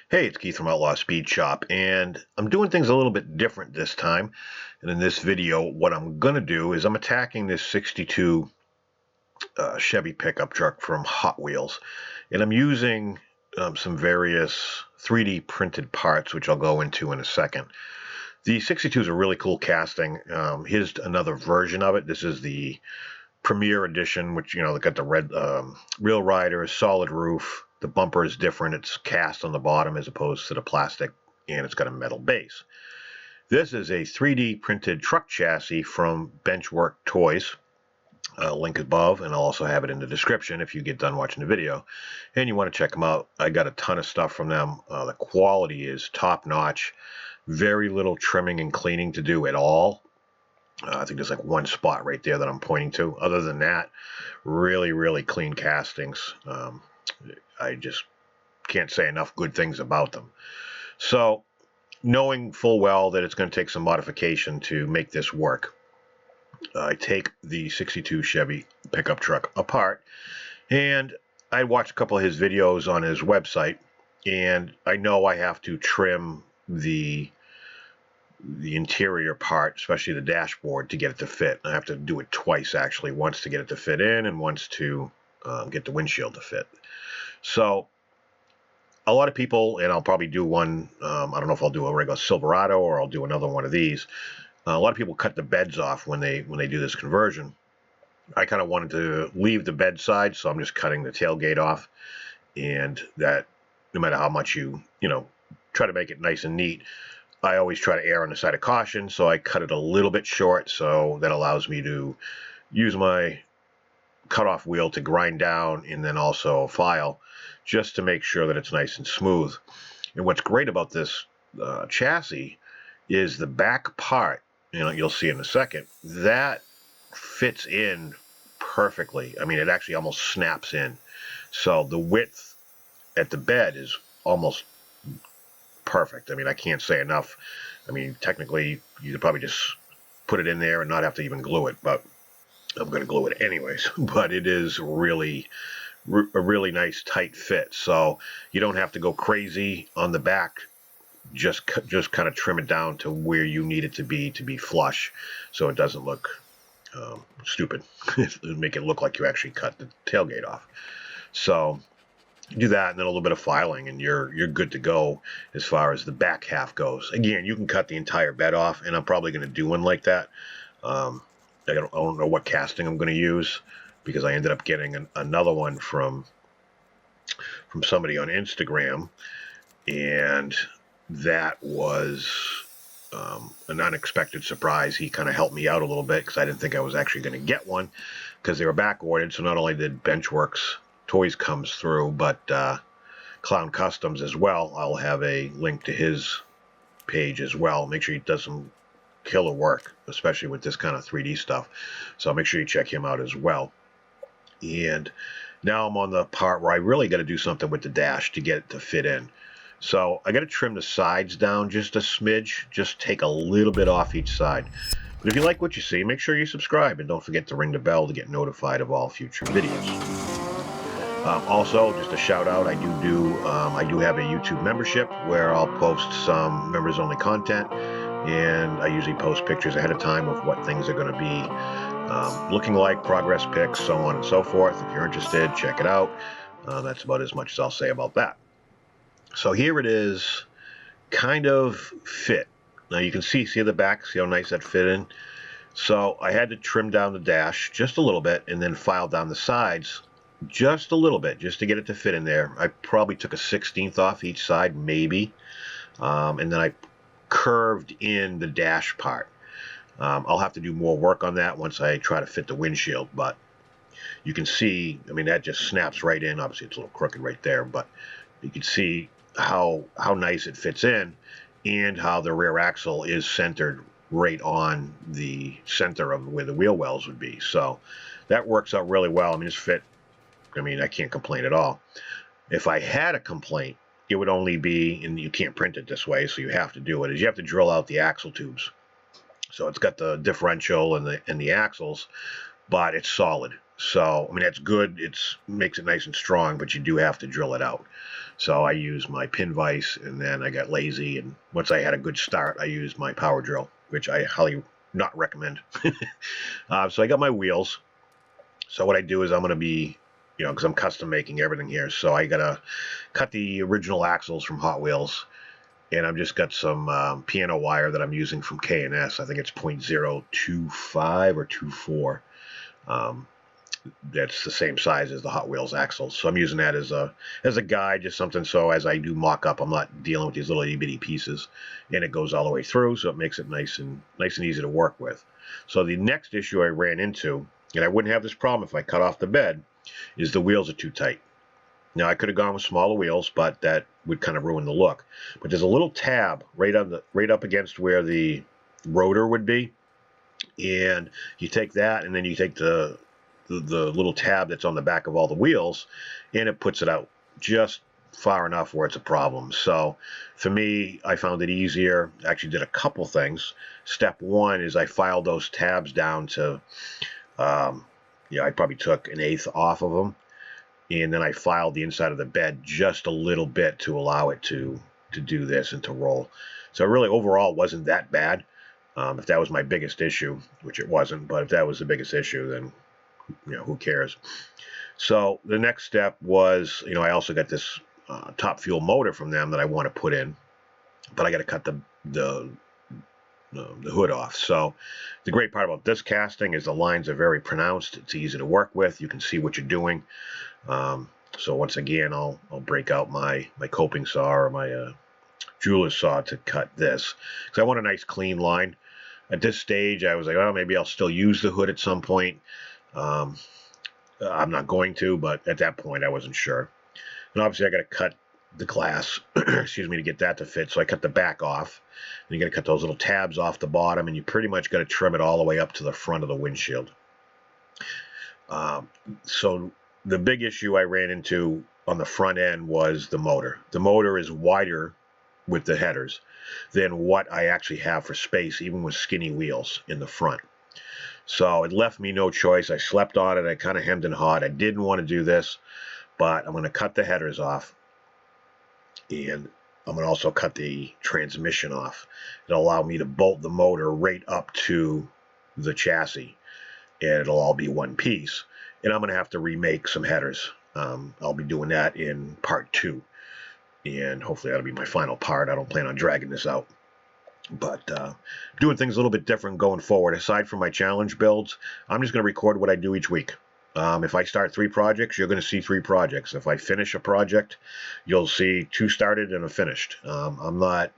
Hey, it's Keith from Outlaw Speed Shop, and I'm doing things a little bit different this time. And in this video, what I'm going to do is I'm attacking this 62 Chevy pickup truck from Hot Wheels. And I'm using some various 3D printed parts, which I'll go into in a second. The 62 is a really cool casting. Here's another version of it. This is the Premier Edition, which, they got the red real riders, solid roof. The bumper is different. It's cast on the bottom as opposed to the plastic, and it's got a metal base. This is a 3D printed truck chassis from Benchwerks Toys. Link above, and I'll also have it in the description if you get done watching the video and you want to check them out. I got a ton of stuff from them. The quality is top-notch. Very little trimming and cleaning to do at all. I think there's like one spot right there that I'm pointing to. Other than that, really, really clean castings. I just can't say enough good things about them. So, knowing full well that it's going to take some modification to make this work, I take the 62 Chevy pickup truck apart, and I watched a couple of his videos on his website, and I know I have to trim the interior part, especially the dashboard, to get it to fit. I have to do it twice, actually, once to get it to fit in and once to get the windshield to fit. So a lot of people, and I'll probably do one, I don't know if I'll do a regular Silverado or I'll do another one of these. A lot of people cut the beds off when they do this conversion. I kind of wanted to leave the bed side, so I'm just cutting the tailgate off, and that no matter how much you try to make it nice and neat, I always try to err on the side of caution, so I cut it a little bit short, so that allows me to use my cutoff wheel to grind down and then also file, just to make sure that it's nice and smooth. And what's great about this chassis is the back part, you'll see in a second, that fits in perfectly. I mean, it actually almost snaps in. So the width at the bed is almost perfect. I mean, I can't say enough. I mean, technically, you could probably just put it in there and not have to even glue it, but I'm going to glue it anyways. But it is really a really nice tight fit, so you don't have to go crazy on the back. Just kind of trim it down to where you need it to be flush, so it doesn't look stupid. Make it look like you actually cut the tailgate off. So do that, and then a little bit of filing, and you're good to go as far as the back half goes. Again, you can cut the entire bed off, and I'm probably going to do one like that. I don't know what casting I'm going to use, because I ended up getting another one from somebody on Instagram, and that was an unexpected surprise. He kind of helped me out a little bit because I didn't think I was actually going to get one, because they were back ordered. So not only did Benchwerks Toys comes through, but Clown Customs as well. I'll have a link to his page as well. Make sure he does some killer work, especially with this kind of 3D stuff. So make sure you check him out as well. And now I'm on the part where I really got to do something with the dash to get it to fit in. So I got to trim the sides down just a smidge, just take a little bit off each side. But if you like what you see, make sure you subscribe, and don't forget to ring the bell to get notified of all future videos. Also, just a shout out, I do have a YouTube membership where I'll post some members only content, and I usually post pictures ahead of time of what things are going to be looking like, progress pics, so on and so forth. If you're interested, check it out. That's about as much as I'll say about that. So here it is, kind of fit. Now you can see the back, see how nice that fit in. So I had to trim down the dash just a little bit, and then file down the sides just a little bit, just to get it to fit in there. I probably took a 1/16 off each side, maybe, and then I curved in the dash part. I'll have to do more work on that once I try to fit the windshield, but you can see, I mean, that just snaps right in. Obviously, it's a little crooked right there, but you can see how nice it fits in, and how the rear axle is centered right on the center of where the wheel wells would be. So that works out really well. I mean, it's fit. I mean, I can't complain at all. If I had a complaint, it would only be, and you can't print it this way, so you have to do it, is you have to drill out the axle tubes. So it's got the differential and the axles, but it's solid. So, I mean, that's good. It makes it nice and strong, but you do have to drill it out. So I use my pin vise, and then I got lazy. And once I had a good start, I used my power drill, which I highly not recommend. So I got my wheels. So what I do is I'm going to be, because I'm custom making everything here. So I got to cut the original axles from Hot Wheels. And I've just got some piano wire that I'm using from K&S. I think it's 0.025 or 24. That's the same size as the Hot Wheels axles. So I'm using that as a guide, just something so as I do mock up, I'm not dealing with these little itty bitty pieces, and it goes all the way through, so it makes it nice and easy to work with. So the next issue I ran into, and I wouldn't have this problem if I cut off the bed, is the wheels are too tight. Now I could have gone with smaller wheels, but that would kind of ruin the look. But there's a little tab right up against where the rotor would be, and you take that, and then you take the little tab that's on the back of all the wheels, and it puts it out just far enough where it's a problem. So for me, I found it easier. Actually did a couple things. Step one is I filed those tabs down to, I probably took 1/8 off of them, and then I filed the inside of the bed just a little bit to allow it to do this and to roll. So really overall it wasn't that bad. If that was my biggest issue, which it wasn't, but if that was the biggest issue, then who cares? So the next step was, I also got this top fuel motor from them that I want to put in, but I got to cut the hood off. So the great part about this casting is the lines are very pronounced. It's easy to work with. You can see what you're doing. So once again, I'll break out my coping saw or my jeweler's saw to cut this, because I want a nice clean line. At this stage, I was like, oh, maybe I'll still use the hood at some point. I'm not going to, but at that point I wasn't sure. And obviously I got to cut the glass, excuse me, to get that to fit. So I cut the back off, and you got to cut those little tabs off the bottom, and you pretty much got to trim it all the way up to the front of the windshield. So the big issue I ran into on the front end was the motor. The motor is wider with the headers than what I actually have for space, even with skinny wheels in the front. So it left me no choice. I slept on it. I kind of hemmed and hawed. I didn't want to do this, but I'm going to cut the headers off, and I'm going to also cut the transmission off. It'll allow me to bolt the motor right up to the chassis, and it'll all be one piece. And I'm going to have to remake some headers. I'll be doing that in part 2, and hopefully that'll be my final part. I don't plan on dragging this out. But doing things a little bit different going forward. Aside from my challenge builds, I'm just going to record what I do each week. If I start 3 projects, you're going to see 3 projects. If I finish a project, you'll see 2 started and a finished. I'm not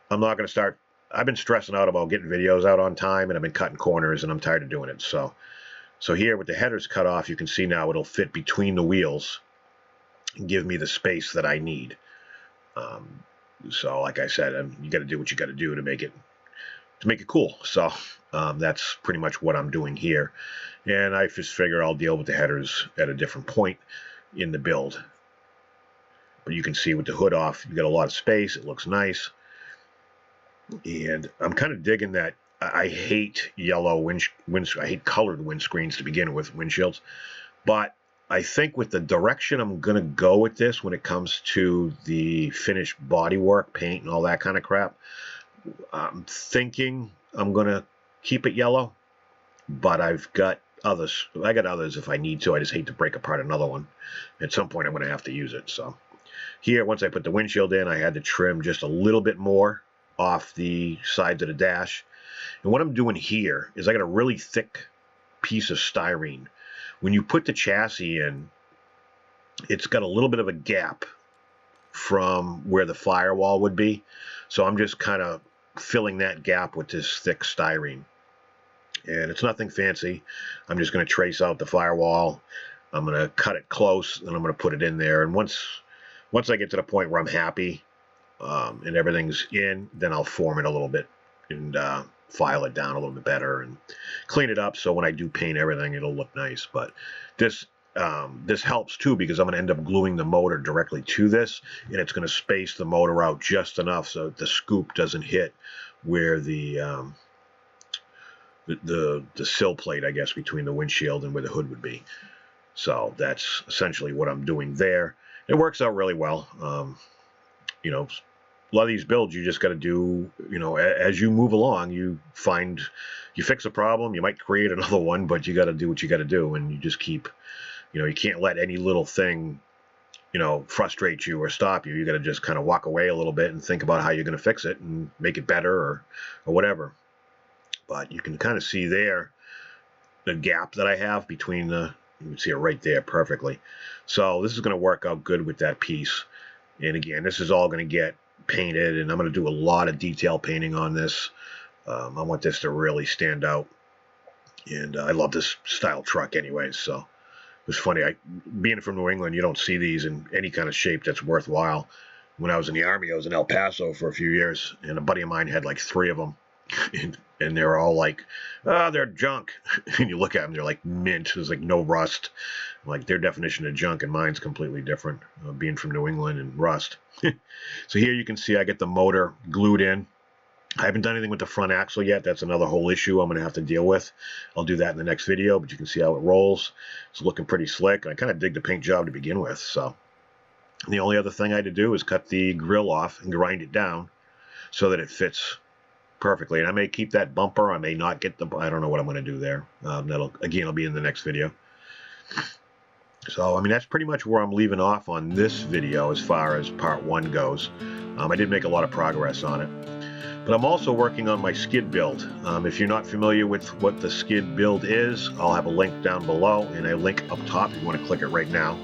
going to start. I've been stressing out about getting videos out on time, and I've been cutting corners, and I'm tired of doing it. So here with the headers cut off, you can see now it'll fit between the wheels and give me the space that I need. So like I said, you got to do what you got to do to make it cool. So that's pretty much what I'm doing here, and I just figure I'll deal with the headers at a different point in the build. But you can see with the hood off, you got a lot of space. It looks nice, and I'm kind of digging that. I hate yellow I hate colored windscreens to begin with, windshields, but I think with the direction I'm going to go with this when it comes to the finished bodywork, paint, and all that kind of crap, I'm thinking I'm going to keep it yellow, but I've got others. I got others if I need to. I just hate to break apart another one. At some point, I'm going to have to use it. So here, once I put the windshield in, I had to trim just a little bit more off the sides of the dash. And what I'm doing here is I got a really thick piece of styrene. When you put the chassis in, it's got a little bit of a gap from where the firewall would be. So I'm just kind of filling that gap with this thick styrene. And it's nothing fancy. I'm just going to trace out the firewall. I'm going to cut it close, and I'm going to put it in there. And once I get to the point where I'm happy and everything's in, then I'll form it a little bit and file it down a little bit better and clean it up, so when I do paint everything, it'll look nice. But this helps too, because I'm going to end up gluing the motor directly to this, and it's going to space the motor out just enough so that the scoop doesn't hit where the the sill plate, I guess, between the windshield and where the hood would be. So that's essentially what I'm doing there. It works out really well. You know, a lot of these builds you just got to do, you know, as you move along, you fix a problem, you might create another one, but you got to do what you got to do, and you just keep, you know, you can't let any little thing, you know, frustrate you or stop you. You got to just kind of walk away a little bit and think about how you're going to fix it and make it better or whatever. But you can kind of see there the gap that I have between the, you can see it right there perfectly. So this is going to work out good with that piece. And again, this is all going to get painted, and I'm going to do a lot of detail painting on this. I want this to really stand out. And I love this style truck anyways, so it was funny. Being from New England, you don't see these in any kind of shape that's worthwhile. When I was in the Army, I was in El Paso for a few years, and a buddy of mine had like 3 of them. And they're all like, oh, they're junk. And you look at them, they're like mint. There's like no rust. Like their definition of junk and mine's completely different, being from New England and rust. So here you can see I get the motor glued in. I haven't done anything with the front axle yet. That's another whole issue I'm going to have to deal with. I'll do that in the next video, but you can see how it rolls. It's looking pretty slick. I kind of dig the paint job to begin with. So the only other thing I had to do is cut the grill off and grind it down so that it fits perfectly. And I may keep that bumper. I may not get the, I don't know what I'm going to do there. That'll be in the next video. So, I mean, that's pretty much where I'm leaving off on this video as far as part 1 goes. I did make a lot of progress on it. But I'm also working on my SKID build. If you're not familiar with what the SKID build is, I'll have a link down below and a link up top if you want to click it right now.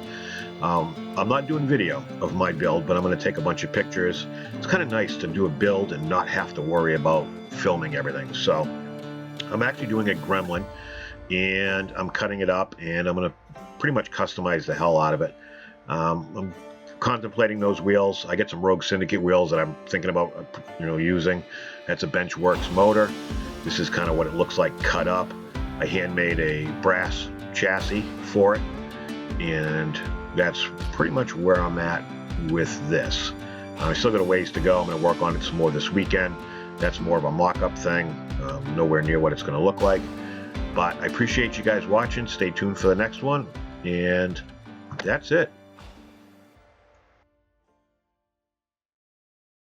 I'm not doing video of my build, but I'm going to take a bunch of pictures. It's kind of nice to do a build and not have to worry about filming everything. So I'm actually doing a Gremlin, and I'm cutting it up, and I'm going to pretty much customize the hell out of it. I'm contemplating those wheels. I get some Rogue Syndicate wheels that I'm thinking about, you know, using. That's a Benchwerks motor. This is kind of what it looks like cut up. I handmade a brass chassis for it, and that's pretty much where I'm at with this. I still got a ways to go. I'm going to work on it some more this weekend. That's more of a mock-up thing, nowhere near what it's going to look like. But I appreciate you guys watching. Stay tuned for the next one, and that's it.